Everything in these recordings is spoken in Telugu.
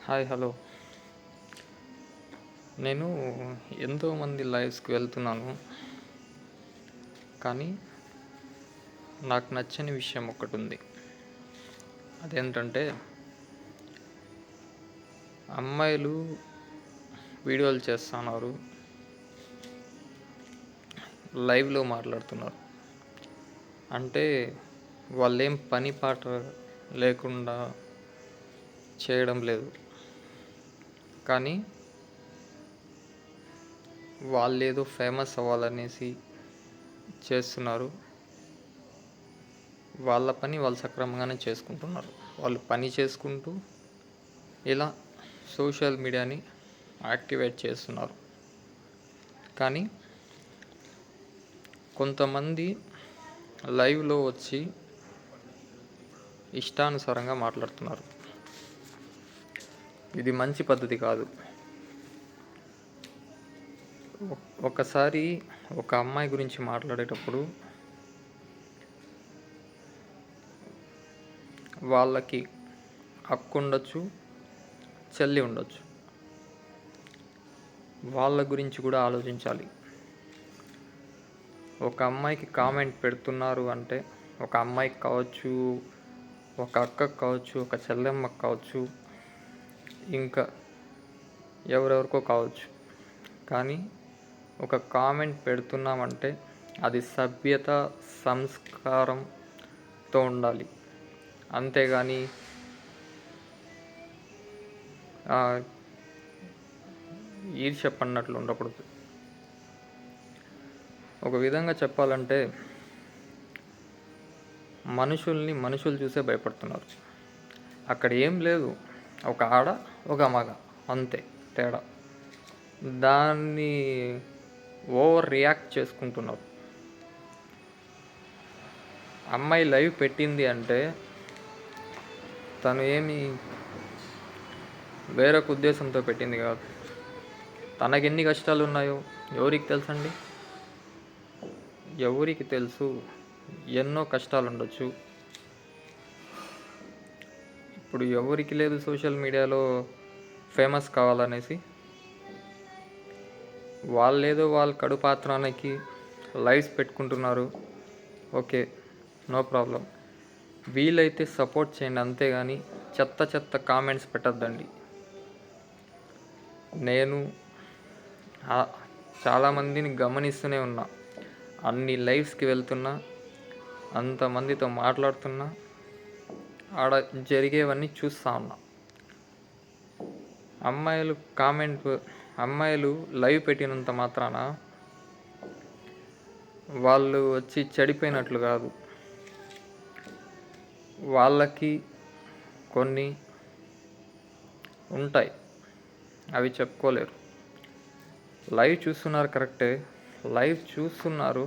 Hi hello. నేను ఎంతోమంది లైవ్స్కి వెళ్తున్నాను, కానీ నాకు నచ్చని విషయం ఒకటి ఉంది. అదేంటంటే అమ్మాయిలు వీడియోలు చేస్తున్నారు, లైవ్లో మాట్లాడుతున్నారు. అంటే వాళ్ళేం పని పాట లేకుండా చేయడం లేదు, కానీ వాళ్ళేదో ఫేమస్ అవ్వాలనేసి చేస్తున్నారు. వాళ్ళ పని వాళ్ళు సక్రమంగానే చేసుకుంటున్నారు. వాళ్ళు పని చేసుకుంటూ ఇలా సోషల్ మీడియాని యాక్టివేట్ చేస్తున్నారు. కానీ కొంతమంది లైవ్లో వచ్చి ఇష్టానుసారంగా మాట్లాడుతున్నారు. ఇది మంచి పద్ధతి కాదు. ఒకసారి ఒక అమ్మాయి గురించి మాట్లాడేటప్పుడు వాళ్ళకి అక్క ఉండొచ్చు, చెల్లి ఉండొచ్చు. వాళ్ళ గురించి కూడా ఆలోచించాలి. ఒక అమ్మాయికి కామెంట్ పెడుతున్నారు అంటే, ఒక అమ్మాయికి కావచ్చు, ఒక అక్కకు కావచ్చు, ఒక చెల్లెమ్మకు కావచ్చు, ఇంకా ఎవరెవరికో కావచ్చు, కానీ ఒక కామెంట్ పెడుతున్నామంటే అది సభ్యత, సంస్కారంతో ఉండాలి. అంతేగాని ఈర్ష్య పడినట్లు ఉండకూడదు. ఒక విధంగా చెప్పాలంటే మనుషులు చూసే భయపడుతున్నారు. అక్కడ ఏం లేదు, ఒక ఆడ ఒక మగ, అంతే తేడా. దాన్ని ఓవర్ రియాక్ట్ చేసుకుంటున్నారు. అమ్మాయి లైవ్ పెట్టింది అంటే తను ఏమి వేరొక ఉద్దేశంతో పెట్టింది కాదు. తనకి ఎన్ని కష్టాలు ఉన్నాయో ఎవరికి తెలుసండి? ఎవరికి తెలుసు? ఎన్నో కష్టాలు ఉండొచ్చు. ఇప్పుడు ఎవరికి లేదు సోషల్ మీడియాలో ఫేమస్ కావాలనేసి? వాళ్ళేదో వాళ్ళ కడుపాత్రానికి లైవ్స్ పెట్టుకుంటున్నారు. Okay, no problem. వీలైతే సపోర్ట్ చేయండి, అంతేగాని చెత్త కామెంట్స్ పెట్టద్దండి. నేను చాలామందిని గమనిస్తూనే ఉన్నా. అన్ని లైవ్స్కి వెళ్తున్నా, అంతమందితో మాట్లాడుతున్నా, ఆడ జరిగేవన్నీ చూస్తూ ఉన్నా. అమ్మాయిలు లైవ్ పెట్టినంత మాత్రాన వాళ్ళు వచ్చి చెడిపోయినట్లు కాదు. వాళ్ళకి కొన్ని ఉంటాయి, అవి చెప్పుకోలేరు. లైవ్ చూస్తున్నారు కరెక్టే, లైవ్ చూస్తున్నారు.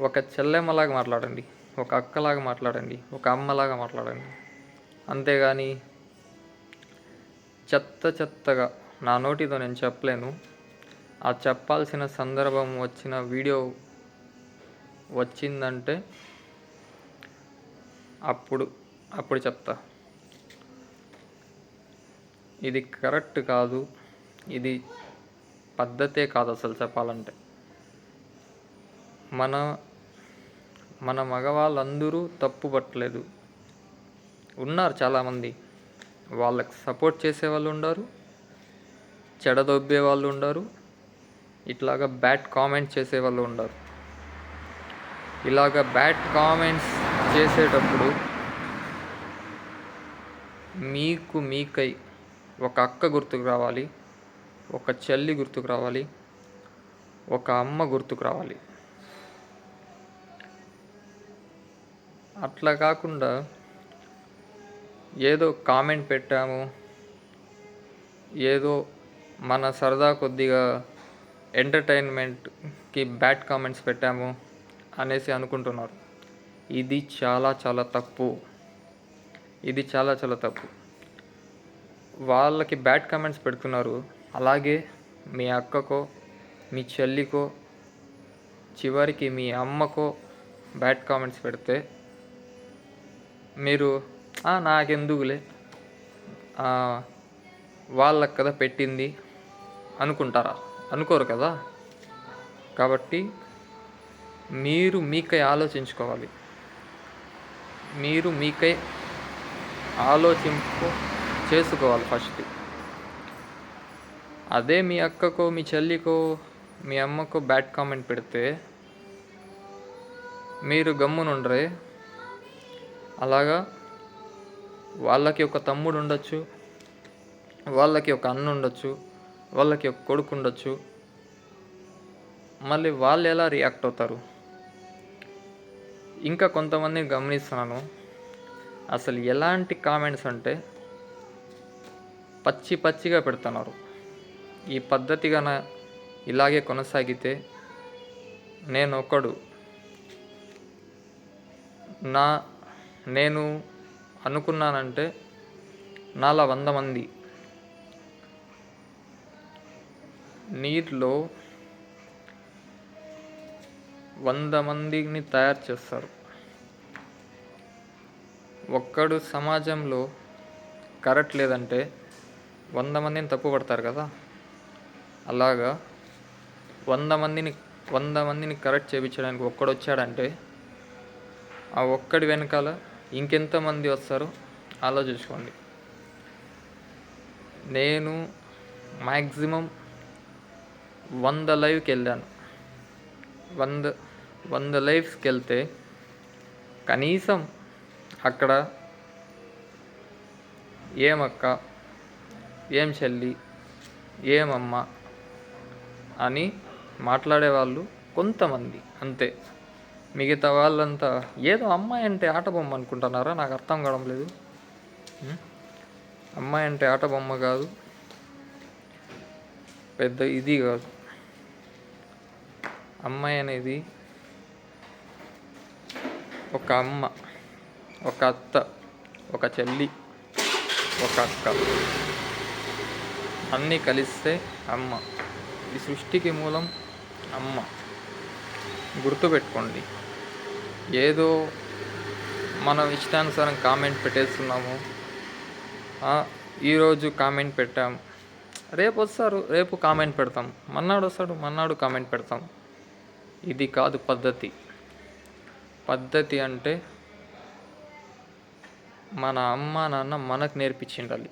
ఒక చెల్లెమ్మలాగా మాట్లాడండి, ఒక అక్కలాగా మాట్లాడండి, ఒక అమ్మలాగా మాట్లాడండి. అంతేగాని చెత్తగా నా నోటితో నేను చెప్పలేను. ఆ చెప్పాల్సిన సందర్భం వచ్చిన వీడియో వచ్చిందంటే అప్పుడు చెప్తా. ఇది కరెక్ట్ కాదు, ఇది పద్ధతే కాదు అసలు చెప్పాలంటే. మన మగవాళ్ళందరూ తప్పు పట్టలేదు. ఉన్నారు చాలామంది, వాళ్ళకి సపోర్ట్ చేసేవాళ్ళు ఉండరు, చెడదొబ్బే వాళ్ళు ఉండరు, ఇట్లాగా బ్యాడ్ కామెంట్స్ చేసేవాళ్ళు ఉండరు. ఇలాగ బ్యాడ్ కామెంట్స్ చేసేటప్పుడు మీకై ఒక అక్క గుర్తుకు రావాలి, ఒక చెల్లి గుర్తుకు రావాలి, ఒక అమ్మ గుర్తుకు రావాలి. అట్లా కాకుండా ఏదో కామెంట్ పెట్టాము, ఏదో మన సరదా కొద్దిగా ఎంటర్టైన్మెంట్కి బ్యాడ్ కామెంట్స్ పెట్టాము అనేసి అనుకుంటున్నారు. ఇది చాలా తప్పు. ఇది చాలా తప్పు. వాళ్ళకి బ్యాడ్ కామెంట్స్ పెడుతున్నారు, అలాగే మీ అక్కకో, మీ చెల్లికో, చివరికి మీ అమ్మకో బ్యాడ్ కామెంట్స్ పెడితే మీరు నాకెందుకులే, "ఆ, వాళ్ళకి కదా పెట్టింది" అనుకుంటారా? అనుకోరు కదా. కాబట్టి మీరు మీకై ఆలోచించుకోవాలి. మీరు మీకై ఆలోచింపు చేసుకోవాలి ఫస్ట్. అదే మీ అక్కకో, మీ చెల్లికో, మీ అమ్మకో బ్యాడ్ కామెంట్ పెడితే మీరు గమ్మునుండరే. అలాగా వాళ్ళకి ఒక తమ్ముడు ఉండొచ్చు, వాళ్ళకి ఒక అన్న ఉండొచ్చు, వాళ్ళకి ఒక కొడుకు ఉండొచ్చు. మళ్ళీ వాళ్ళు ఎలా రియాక్ట్ అవుతారు? ఇంకా కొంతమందిని గమనిస్తున్నాను, అసలు ఎలాంటి కామెంట్స్ అంటే పచ్చిగా పెడుతున్నారు. ఈ పద్ధతిగా ఇలాగే కొనసాగితే నేను అనుకున్నానంటే నాలా 100 మంది నీటిలో 100 మందిని తయారు చేస్తారు. ఒక్కడు సమాజంలో కరెక్ట్ లేదంటే 100 మందిని తప్పు పడతారు కదా. అలాగా 100 మందిని కరెక్ట్ చేయించడానికి ఒక్కడు వచ్చాడంటే ఆ ఒక్కడి వెనకాల ఇంకెంతమంది వస్తారో ఆలోచించుకోండి. నేను మ్యాక్సిమం 100 లైవ్కి వెళ్ళాను. 100 లైవ్స్కి వెళ్తే కనీసం అక్కడ ఏమక్క, ఏం చెల్లి, ఏమమ్మ అని మాట్లాడేవాళ్ళు కొంతమంది అంతే. మిగతా వాళ్ళంతా ఏదో అమ్మాయి అంటే ఆట బొమ్మ అనుకుంటున్నారా? నాకు అర్థం కావడం లేదు. అమ్మాయి అంటే ఆట బొమ్మ కాదు, పెద్ద ఇది కాదు. అమ్మాయి అనేది ఒక అమ్మ, ఒక అత్త, ఒక చెల్లి, ఒక అక్క, అన్నీ కలిస్తే అమ్మ. ఈ సృష్టికి మూలం అమ్మ. గుర్తుపెట్టుకోండి. ఏదో మనం ఇష్టానుసారం కామెంట్ పెట్టేస్తున్నాము. ఈరోజు కామెంట్ పెట్టాం, రేపు వస్తారు, రేపు కామెంట్ పెడతాం, మన్నాడు వస్తాడు, మన్నాడు కామెంట్ పెడతాం. ఇది కాదు పద్ధతి. పద్ధతి అంటే మన అమ్మ నాన్న మనకు నేర్పించిండాలి.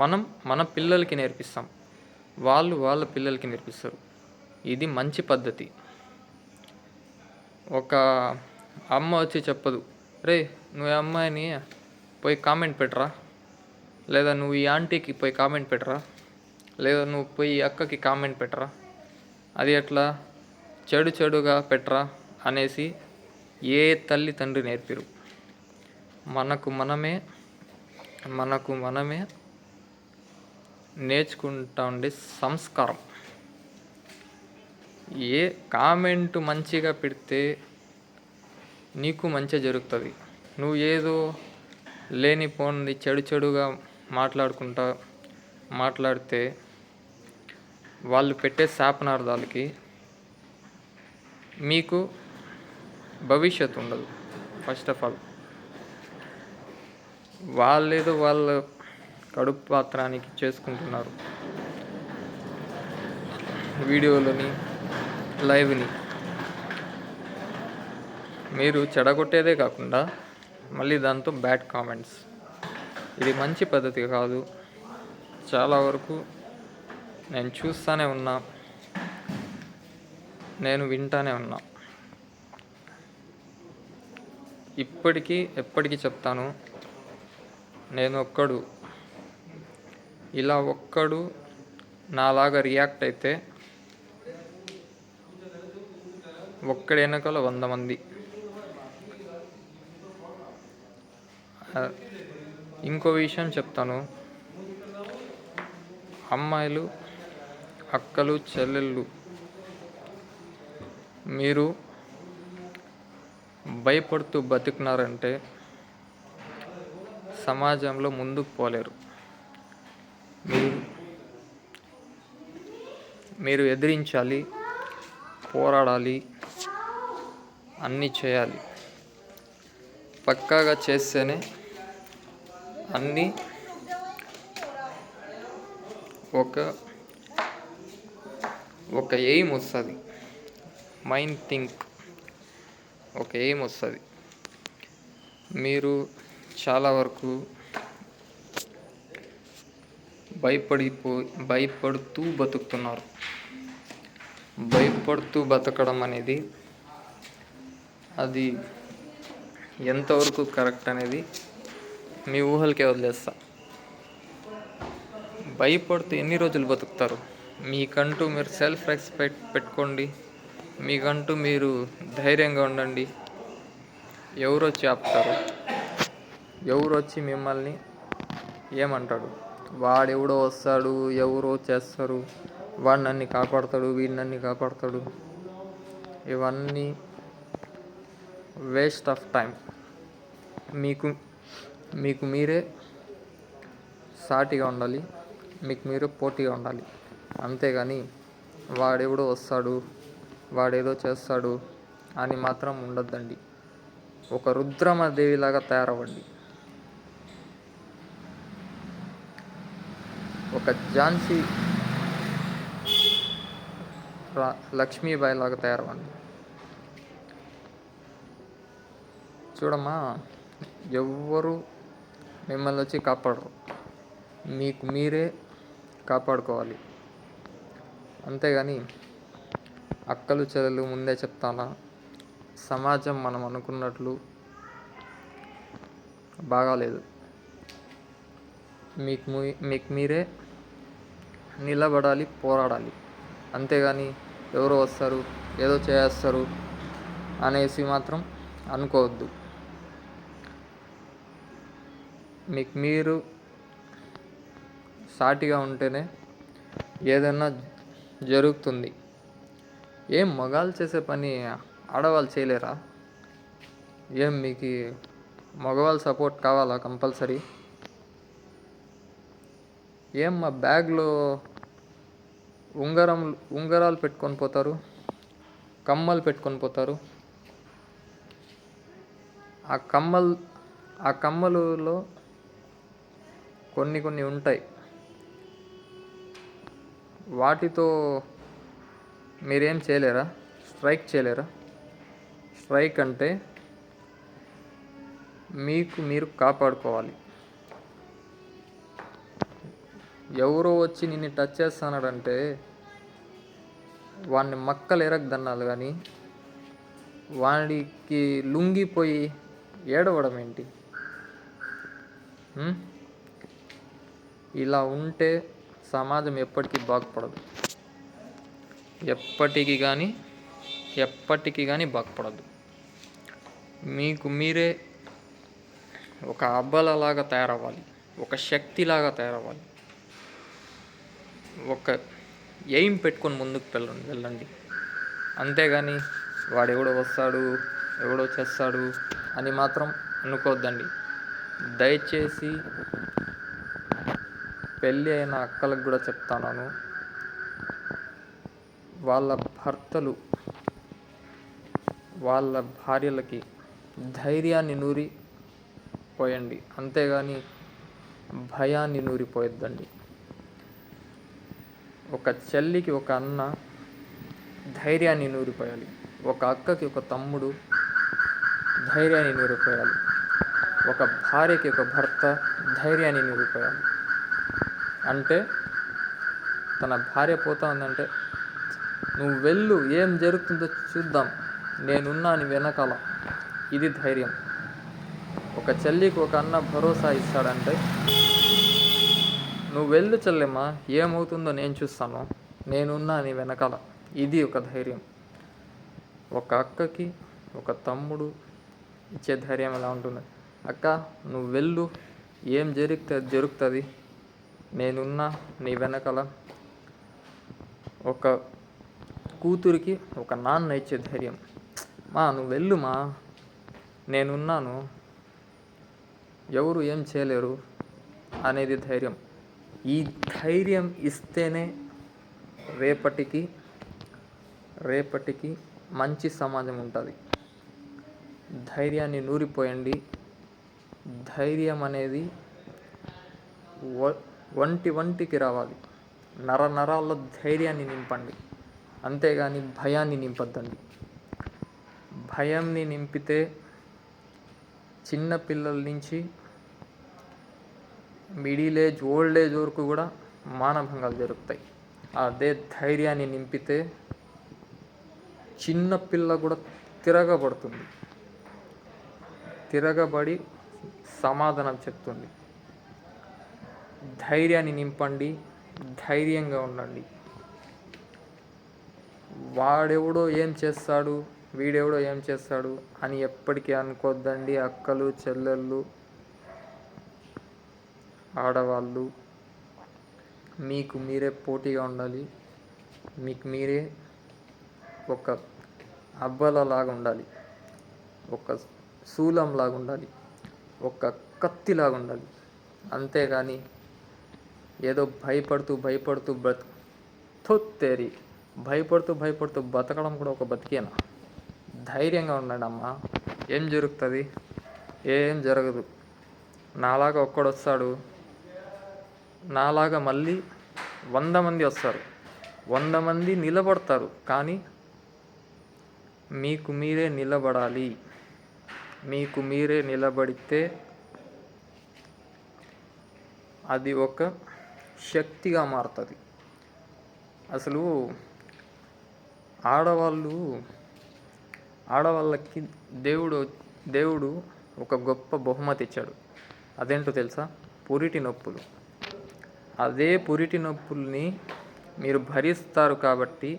మనం మన పిల్లలకి నేర్పిస్తాం, వాళ్ళు వాళ్ళ పిల్లలకి నేర్పిస్తారు. ఇది మంచి పద్ధతి. ఒక అమ్మ వచ్చి చెప్పదు, రే నువ్వు అమ్మాయిని పోయి కామెంట్ పెట్టరా, లేదా నువ్వు ఈ ఆంటీకి పోయి కామెంట్ పెట్టరా, లేదా నువ్వు పోయి అక్కకి కామెంట్ పెట్టరా, అది ఎట్లా చెడుగా పెట్టరా అనేసి ఏ తల్లి తండ్రి నేర్పిరు. మనకు మనమే నేర్చుకుంటా ఉండే సంస్కారం. ఏ కామెంట్ మంచిగా పెడితే నీకు మంచి జరుగుతుంది. నువ్వు ఏదో లేనిపోనిది చెడుగా మాట్లాడితే వాళ్ళు పెట్టే శాపనార్థాలకి మీకు భవిష్యత్తు ఉండదు. ఫస్ట్ ఆఫ్ ఆల్ వాళ్ళేదో వాళ్ళ కడుపు పాత్రానికి చేసుకుంటున్నారు వీడియోలని, లైవ్ని. మీరు చెడగొట్టేదే కాకుండా మళ్ళీ దాంతో బ్యాడ్ కామెంట్స్. ఇది మంచి పద్ధతి కాదు. చాలా వరకు నేను చూస్తూనే ఉన్నా, నేను వింటానే ఉన్నా. ఎప్పటికీ చెప్తాను, నేను ఒక్కడు నాలాగా రియాక్ట్ అయితే ఒక్కడి వెనకాల 100 మంది. ఇంకో విషయం చెప్తాను, అమ్మాయిలు, అక్కలు, చెల్లెళ్ళు, మీరు భయపడుతూ బతికినారంటే సమాజంలో ముందుకు పోలేరు. మీరు ఎదిరించాలి, పోరాడాలి, అన్నీ చేయాలి. పక్కాగా చేస్తేనే అన్నీ ఒక ఒక ఎయిమ్ వస్తుంది. మైండ్ థింక్ ఒక ఎయిమ్ వస్తుంది. మీరు చాలా వరకు భయపడుతూ బతుకుతున్నారు. భయపడుతూ బతకడం అనేది అది ఎంతవరకు కరెక్ట్ అనేది మీ ఊహలకే వదిలేస్తా. భయపడుతూ ఎన్ని రోజులు బతుకుతారు? మీకంటూ మీరు సెల్ఫ్ రెస్పెక్ట్ పెట్టుకోండి. మీకంటూ మీరు ధైర్యంగా ఉండండి. ఎవరు వచ్చి ఆపుతారు? ఎవరు వచ్చి మిమ్మల్ని ఏమంటాడు? వాడెవడో వస్తాడు, ఎవరో చేస్తారు, వాడు నన్ను కాపాడతాడు, వీడు నన్ను కాపాడతాడు. ఇవన్నీ వేస్ట్ ఆఫ్ టైం. మీకు మీరే సాటిగా ఉండాలి. మీకు మీరే పోటీగా ఉండాలి. అంతేగాని వాడెవడో వస్తాడు, వాడేదో చేస్తాడు అని మాత్రం ఉండొద్దండి. ఒక రుద్రమదేవిలాగా తయారవ్వండి. ఒక ఝాన్సీ లక్ష్మీబాయి లాగా తయారవ్వండి. చూడమ్మా, ఎవ్వరు మిమ్మల్ని వచ్చి కాపాడరు. మీకు మీరే కాపాడుకోవాలి. అంతేగాని అక్కలు చెల్లెలు ముందే చెప్తానా, సమాజం మనం అనుకున్నట్లు బాగాలేదు. మీకు మీరే నిలబడాలి, పోరాడాలి. అంతేగాని ఎవరో వస్తారు, ఏదో చేస్తారు అనేసి మాత్రం అనుకోవద్దు. మీకు మీరు సాటిగా ఉంటేనే ఏదైనా జరుగుతుంది. ఏం మగాళ్ళు చేసే పని ఆడవాళ్ళు చేయలేరా? ఏం మీకు మగవాళ్ళ సపోర్ట్ కావాలా కంపల్సరీ? ఏం మా బ్యాగ్లో ఉంగరాలు పెట్టుకొని పోతారు, కమ్మలు పెట్టుకొని పోతారు. ఆ కమ్మలులో కొన్ని ఉంటాయి. వాటితో మీరేం చేయలేరా? స్ట్రైక్ చేయలేరా? స్ట్రైక్ అంటే మీకు మీరు కాపాడుకోవాలి. ఎవరో వచ్చి నిన్ను టచ్ చేస్తున్నాడంటే వాడిని మక్కలు ఎరగదన్నాలు, కానీ వాడికి లొంగిపోయి ఏడవడం ఏంటి? ఇలా ఉంటే సమాజం ఎప్పటికీ బాగుపడదు. ఎప్పటికీ కానీ బాగుపడదు. మీకు మీరే ఒక అబ్బలలాగా తయారవ్వాలి. ఒక శక్తిలాగా తయారవ్వాలి. ఒక ఎయిమ్ పెట్టుకొని ముందుకు వెళ్ళండి. అంతేగాని వాడెవడో వస్తాడు, ఎవడో చేస్తాడు అని మాత్రం అనుకోవద్దండి. దయచేసి పెళ్ళి అయిన అక్కలకు కూడా చెప్తాను, వాళ్ళ భర్తలు వాళ్ళ భార్యలకి ధైర్యాన్ని నూరి పోయండి. అంతేగాని భయాన్ని నూరిపోయొద్దండి. ఒక చెల్లికి ఒక అన్న ధైర్యాన్ని నూరిపోయాలి. ఒక అక్కకి ఒక తమ్ముడు ధైర్యాన్ని నూరిపోయాలి. ఒక భార్యకి ఒక భర్త ధైర్యాన్ని నూరిపోయాలి. అంటే తన భార్య పోతా ఉందంటే, నువ్వు వెళ్ళు, ఏం జరుగుతుందో చూద్దాం, నేనున్నా నీ వెనకాల, ఇది ధైర్యం. ఒక చెల్లికి ఒక అన్న భరోసా ఇస్తాడంటే, నువ్వు వెళ్ళు చెల్లెమ్మా, ఏమవుతుందో నేను చూస్తాను, నేనున్నా నీ వెనకాల, ఇది ఒక ధైర్యం. ఒక అక్కకి ఒక తమ్ముడు ఇచ్చే ధైర్యం ఎలా ఉంటుంది? అక్క నువ్వు వెళ్ళు, ఏం జరుగుతుంది, నేనున్నా నీ వెనకాల. ఒక కూతురికి ఒక నాన్న ఇచ్చే ధైర్యం, నువ్వు వెళ్ళుమా, నేనున్నాను, ఎవరు ఏం చేయలేరు అనేది ధైర్యం. ఈ ధైర్యం ఇస్తేనే రేపటికి మంచి సమాజం ఉంటుంది. ధైర్యాన్ని నూరిపోయండి. ధైర్యం అనేది వంటికి రావాలి. నరాల్లో ధైర్యాన్ని నింపండి, అంతేగాని భయాన్ని నింపొద్దండి. భయంని నింపితే చిన్న పిల్లల నుంచి మిడిల్ ఏజ్, ఓల్డ్ ఏజ్ వరకు కూడా మానభంగాలు జరుగుతాయి. అదే ధైర్యాన్ని నింపితే చిన్న పిల్ల కూడా తిరగబడుతుంది, తిరగబడి సమాధానం చెప్తుంది. ధైర్యాన్ని నింపండి, ధైర్యంగా ఉండండి. వాడెవడో ఏం చేస్తాడు, వీడెవడో ఏం చేస్తాడు అని ఎప్పటికీ అనుకోద్దండి. అక్కలు, చెల్లెళ్ళు, ఆడవాళ్ళు, మీకు మీరే పోటీగా ఉండాలి. మీకు మీరే ఒక అబ్బలలాగా ఉండాలి, ఒక శూలంలాగా ఉండాలి, ఒక కత్తిలాగా ఉండాలి. అంతేగాని ఏదో భయపడుతూ తొత్తేరి భయపడుతూ బతకడం కూడా ఒక బతికేనా? ధైర్యంగా ఉండండి అమ్మా. ఏం జరుగుతుంది? ఏం జరగదు. నాలాగా ఒక్కడొస్తాడు, నాలాగా మళ్ళీ 100 మంది వస్తారు, 100 మంది నిలబడతారు. కానీ మీకు మీరే నిలబడాలి. మీకు మీరే నిలబడితే అది ఒక శక్తిగా మారుతుంది. అసలు ఆడవాళ్ళకి దేవుడు ఒక గొప్ప బహుమతి ఇచ్చాడు. అదేంటో తెలుసా? పురిటి నొప్పులు. అదే పురిటి నొప్పుల్ని మీరు భరిస్తారు కాబట్టి,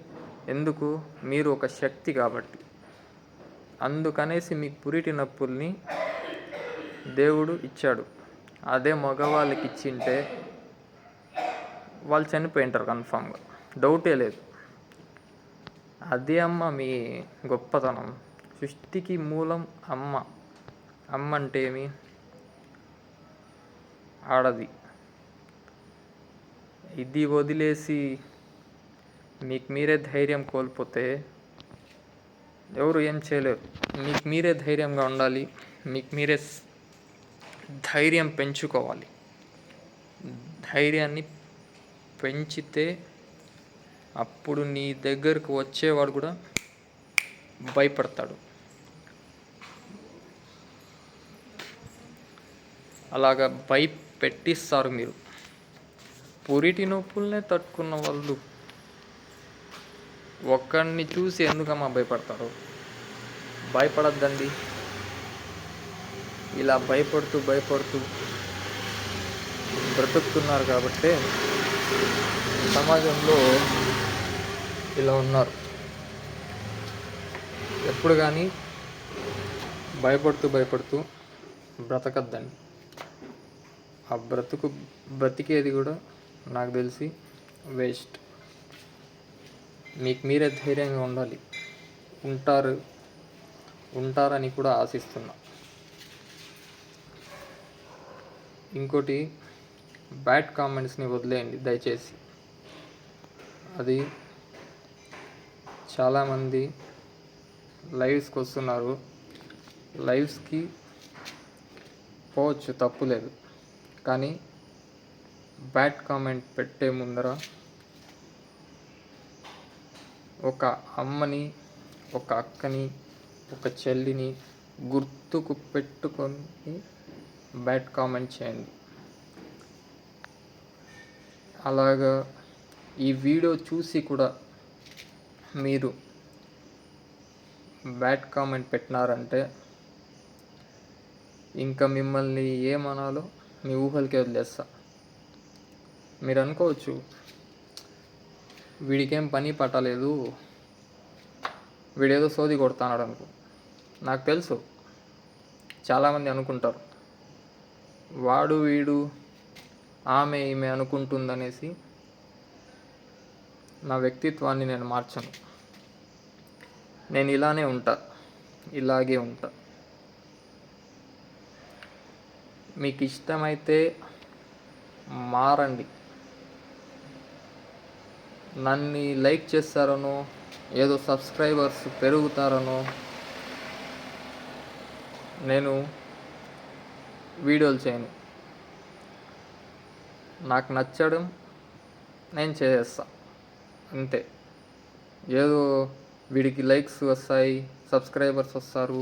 ఎందుకు? మీరు ఒక శక్తి కాబట్టి. అందుకనేసి మీకు పురిటి నొప్పుల్ని దేవుడు ఇచ్చాడు. అదే మగవాళ్ళకి ఇచ్చింటే వాళ్ళు చనిపోయింటారు కన్ఫామ్గా, డౌటే లేదు. అదే అమ్మ మీ గొప్పతనం. సృష్టికి మూలం అమ్మ. అమ్మ అంటే ఏమి? ఆడది. ఇది వదిలేసి మీకు మీరే ధైర్యం కోల్పోతే ఎవరు ఏం చేయలేరు. మీకు మీరే ధైర్యంగా ఉండాలి. మీకు మీరే ధైర్యం పెంచుకోవాలి. ధైర్యాన్ని పెంచితే అప్పుడు నీ దగ్గరకు వచ్చేవాడు కూడా భయపడతాడు. అలాగా భయపెట్టిస్తారు మీరు. పురిటి నొప్పులనే తట్టుకున్న వాళ్ళు ఒక్కడిని చూసి ఎందుకమ్మా భయపడతారు? భయపడద్దండి. ఇలా భయపడుతూ బ్రతుకుతున్నారు కాబట్టి సమాజంలో ఇలా ఉన్నారు. ఎప్పుడు కానీ భయపడుతూ బ్రతకద్దండి. ఆ బ్రతికేది కూడా నాకు తెలిసి వేస్ట్. మీకు మీరే ధైర్యంగా ఉండాలి. ఉంటారని కూడా ఆశిస్తున్నా. ఇంకోటి, బ్యాడ్ కామెంట్స్ని వదిలేయండి దయచేసి. అది చాలామంది లైవ్స్కి వస్తున్నారు, లైవ్స్కి పోవచ్చు, తప్పు లేదు. కానీ బ్యాడ్ కామెంట్ పెట్టే ముందర ఒక అమ్మని, ఒక అక్కని, ఒక చెల్లిని గుర్తుకు పెట్టుకొని బ్యాడ్ కామెంట్ చేయండి. అలాగా ఈ వీడియో చూసి కూడా మీరు బ్యాడ్ కామెంట్ పెట్టినారంటే ఇంకా మిమ్మల్ని ఏమనాలో మీ ఊహలకే వదిలేస్తా. మీరు అనుకోవచ్చు, వీడికేం పని పట్టలేదు, వీడేదో సోది కొడుతున్నాడు అనుకో. నాకు తెలుసు చాలామంది అనుకుంటారు, వాడు వీడు ఆమె ఈమె అనుకుంటుందనేసి నా వ్యక్తిత్వాన్ని నేను మార్చను. నేను ఇలాగే ఉంటా. మీకు ఇష్టమైతే మారండి. నన్ను లైక్ చేస్తారనో, ఏదో సబ్స్క్రైబర్స్ పెరుగుతారనో నేను వీడియోలు చేయను. నాకు నచ్చడం నేను చేసేస్తా అంతే. ఏదో వీడికి లైక్స్ వస్తాయి, సబ్స్క్రైబర్స్ వస్తారు,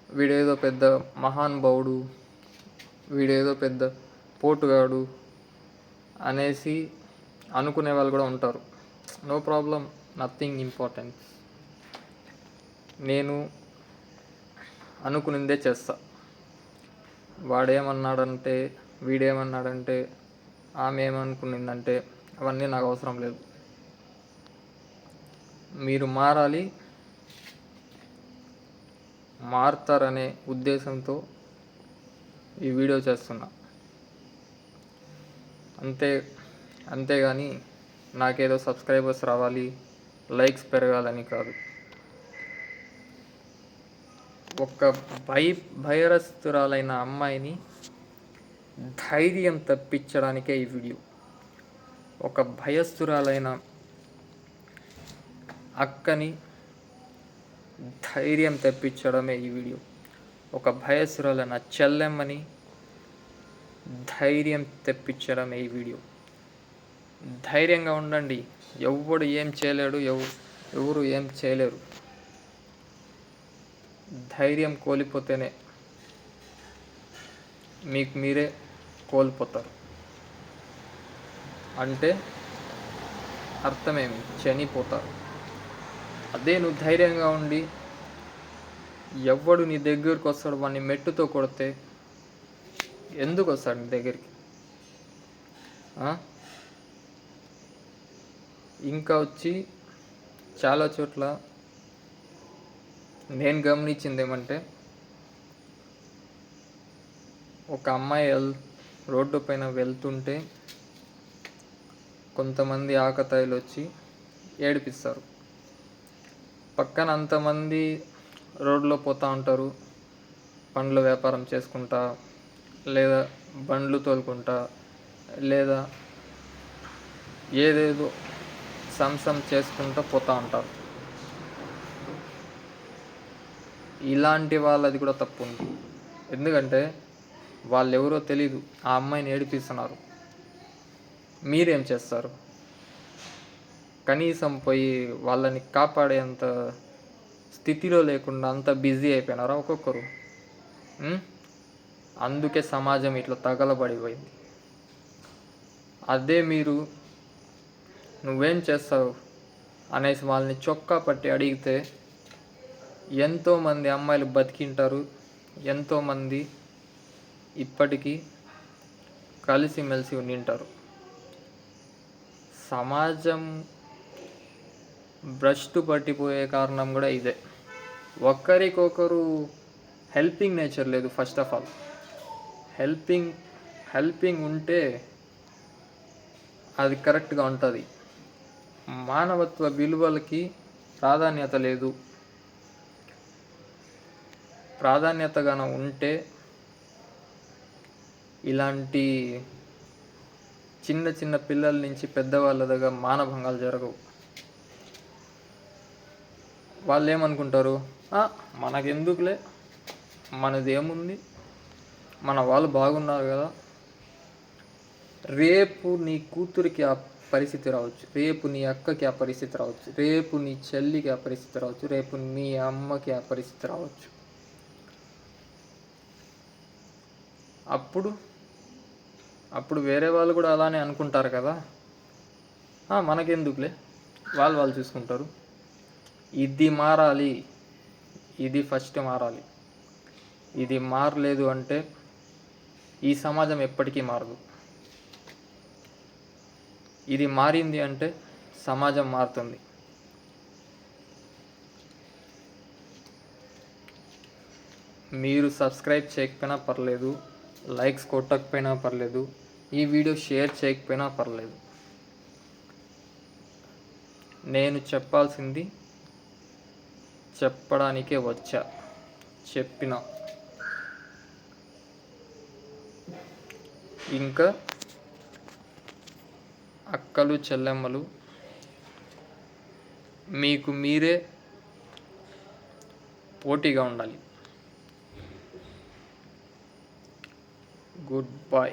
వీడేదో పెద్ద మహానుభావుడు, వీడేదో పెద్ద పోటుగాడు అనేసి అనుకునే వాళ్ళు కూడా ఉంటారు. No problem, nothing important. నేను అనుకునిందే చేస్తా. వాడేమన్నాడంటే, వీడేమన్నాడంటే, ఆమె ఏమనుకునిందంటే అవన్నీ నాకు అవసరం లేదు. మీరు మారాలి, మారుతారనే ఉద్దేశంతో ఈ వీడియో చేస్తున్నా. అంతేగాని నాకేదో సబ్స్క్రైబర్స్ రావాలి, లైక్స్ పెరగాలని కాదు. ఒక భయరస్తురాలైన అమ్మాయిని ధైర్యం తెప్పించడానికే ఈ వీడియో. ఒక భయస్తురాలైన అక్కని ధైర్యం తెప్పించడమే ఈ వీడియో. ఒక భయస్తురాలైన చెల్లెమ్మని ధైర్యం తెప్పించడమే ఈ వీడియో. ధైర్యంగా ఉండండి. ఎవడు ఏం చేయలేడు, ఎవరు ఏం చేయలేరు. ధైర్యం కోల్పోతేనే మీకు మీరే కోల్పోతారు. అంటే అర్థమేమి? చనిపోతారు. అదే నువ్వు ధైర్యంగా ఉండి ఎవడు నీ దగ్గరికి వస్తాడు, వాడిని మెట్టుతో కొడితే ఎందుకు వస్తాడు నీ దగ్గరికి? ఇంకా వచ్చి చాలా చోట్ల నేను గమనించింది ఏమంటే, ఒక అమ్మాయి రోడ్డు పైన వెళ్తుంటే కొంతమంది ఆకతాయిలు వచ్చి ఏడిపిస్తారు. పక్కన అంతమంది రోడ్లో పోతూ ఉంటారు, పండ్ల వ్యాపారం చేసుకుంటా, లేదా బండ్లు తోలుకుంటా, లేదా ఏదేదో సంసం చేసుకుంటూ పోతూ ఉంటారు. ఇలాంటి వాళ్ళది కూడా తప్పు ఉంది. ఎందుకంటే వాళ్ళు ఎవరో తెలీదు, ఆ అమ్మాయిని ఏడిపిస్తున్నారు. మీరేం చేస్తారు? కనీసం పోయి వాళ్ళని కాపాడేంత స్థితిలో లేకుండా అంత బిజీ అయిపోయినారా ఒక్కొక్కరు? అందుకే సమాజం ఇట్లా తగలబడిపోయింది. అదే మీరు నువ్వేం చేస్తావు అనేసి వాళ్ళని చొక్కా పట్టి అడిగితే ఎంతోమంది అమ్మాయిలు బతికింటారు, ఎంతోమంది ఇప్పటికీ కలిసిమెలిసి ఉండింటారు. సమాజం భ్రష్టు పట్టిపోయే కారణం కూడా ఇదే. ఒక్కరికొకరు హెల్పింగ్ నేచర్ లేదు. ఫస్ట్ ఆఫ్ ఆల్ హెల్పింగ్ ఉంటే అది కరెక్ట్గా ఉంటుంది. మానవత్వ విలువలకి ప్రాధాన్యత లేదు. ప్రాధాన్యతగాన ఉంటే ఇలాంటి చిన్న చిన్న పిల్లల నుంచి పెద్దవాళ్ళ దగ్గర మానభంగాలు జరగవు. వాళ్ళు ఏమనుకుంటారు, మనకెందుకులే, మనది ఏముంది, మన వాళ్ళు బాగున్నారు కదా. రేపు నీ కూతురికి ఆ పరిస్థితి రావచ్చు, రేపు నీ అక్కకి ఆ పరిస్థితి రావచ్చు, రేపు నీ చెల్లికి ఆ పరిస్థితి రావచ్చు, రేపు నీ అమ్మకి ఆ పరిస్థితి రావచ్చు. అప్పుడు వేరే వాళ్ళు కూడా అలానే అనుకుంటారు కదా, మనకెందుకులే, వాళ్ళు చూసుకుంటారు. ఇది మారాలి. ఇది ఫస్ట్ మారాలి. ఇది మారలేదు అంటే ఈ సమాజం ఎప్పటికీ మారదు. ఇది మారింది అంటే సమాజం మారుతుంది. మీరు సబ్స్క్రైబ్ చేయకపోయినా పర్లేదు, లైక్స్ కొట్టకపోయినా పర్లేదు, ఈ వీడియో షేర్ చేయకపోయినా పర్లేదు. నేను చెప్పాల్సింది చెప్పడానికే వచ్చా, చెప్పిన. ఇంకా అక్కలు చెల్లెమ్మలు, మీకు మీరే పోటీగా ఉండాలి. Good bye.